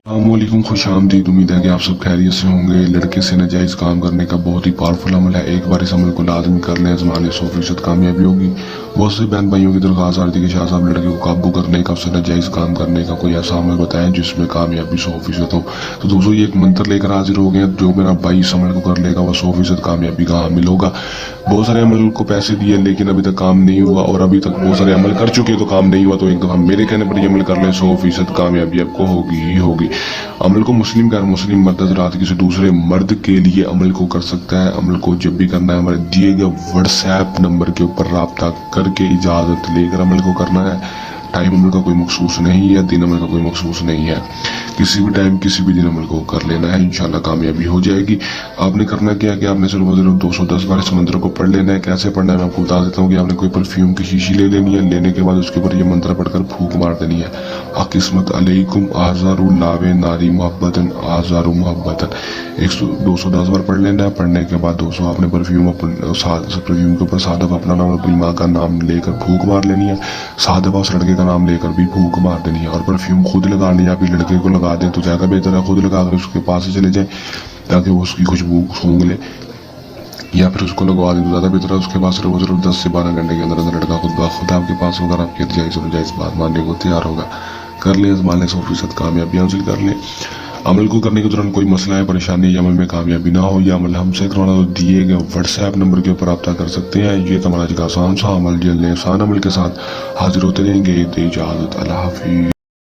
अस्सलामुअलैकुम, खुश आमदीद। उम्मीद है कि आप सब खैरियत से होंगे। लड़के से नाजायज़ काम करने का बहुत ही पावरफुल अमल है। एक बार इस अमल को लाजमी कर लें, ज़माने 100% कामयाबी होगी। बहुत से बहन भाइयों की दरख्वास्त आती है कि शाह साहब लड़के को काबू करने का, उससे नाजायज़ काम करने का कोई ऐसा अमल बताएं जिसमें कामयाबी 100% हो। तो दोस्तों, ये एक मंत्र लेकर हाजिर हो गए। जो मेरा भाई इस अमल को कर लेगा वह 100% कामयाबी का हामिल होगा। बहुत सारे अमल को पैसे दिए लेकिन अभी तक काम नहीं हुआ, और अभी तक बहुत सारे अमल कर चुके तो काम नहीं हुआ। तो एक दफा मेरे कहने पर ये अमल कर लें, 100% कामयाबी आपको होगी ही होगी। अमल को मुस्लिम गैर मुस्लिम मर्द हज़रात किसी दूसरे मर्द के लिए अमल को कर सकता है। अमल को जब भी करना है हमारे दिए गए व्हाट्सएप नंबर के ऊपर राब्ता करके इजाज़त लेकर अमल को करना है। टाइम अमल का कोई मखसूस नहीं है, दिन अमल का कोई मखसूस नहीं है। किसी भी टाइम किसी भी दिन अमल को कर लेना है, इंशाल्लाह कामयाबी हो जाएगी। आपने करना क्या है कि आपने सिर्फ 210 बार इस मंत्र को पढ़ लेना है। कैसे पढ़ना है मैं आपको बता देता हूँ कि आपने कोई परफ्यूम की शीशी ले लेनी है। लेने के बाद उसके ऊपर ये मंत्र पढ़कर फूंक मार देनी है। अकिस्मत अलैकुम आज़ारु लावे नारी मोहब्बतन आज़ारु मोहब्बतन। 210 बार पढ़ लेना है। पढ़ने के बाद दोस्तों आपने परफ्यूम के ऊपर 7 दफा अपना नाम और अपनी माँ का नाम लेकर फूंक मार लेनी है। 7 दफा उस लड़के का नाम लेकर भी फूंक मार देनी है। और परफ्यूम खुद लगा लें या फिर लड़के को लगा दें तो ज्यादा बेहतर है। खुद लगा कर उसके पास से चले जाए ताकि वो उसकी खुशबू सूंघ ले, या फिर उसको लगवा दें तो ज्यादा बेहतर है। उसके पास सिर्फ 10 से 12 घंटे के अंदर अंदर लड़का खुद आपके पास होगा, आपकी जायज बात मानने को तैयार होगा। कर ले, आजमाने 100% कामयाबी हासिल कर ले। अमल को करने के दौरान कोई मसला है, परेशानी या अमल में कामयाबी ना हो, या अमल हमसे करवाना तो दिए गए व्हाट्सएप नंबर के ऊपर रब्ता कर सकते हैं। ये तो हमारा आज का आसान सा अमल, जल्द आसान अमल के साथ हाजिर होते रहेंगे। इजाज़त, अल्लाह हाफिज़।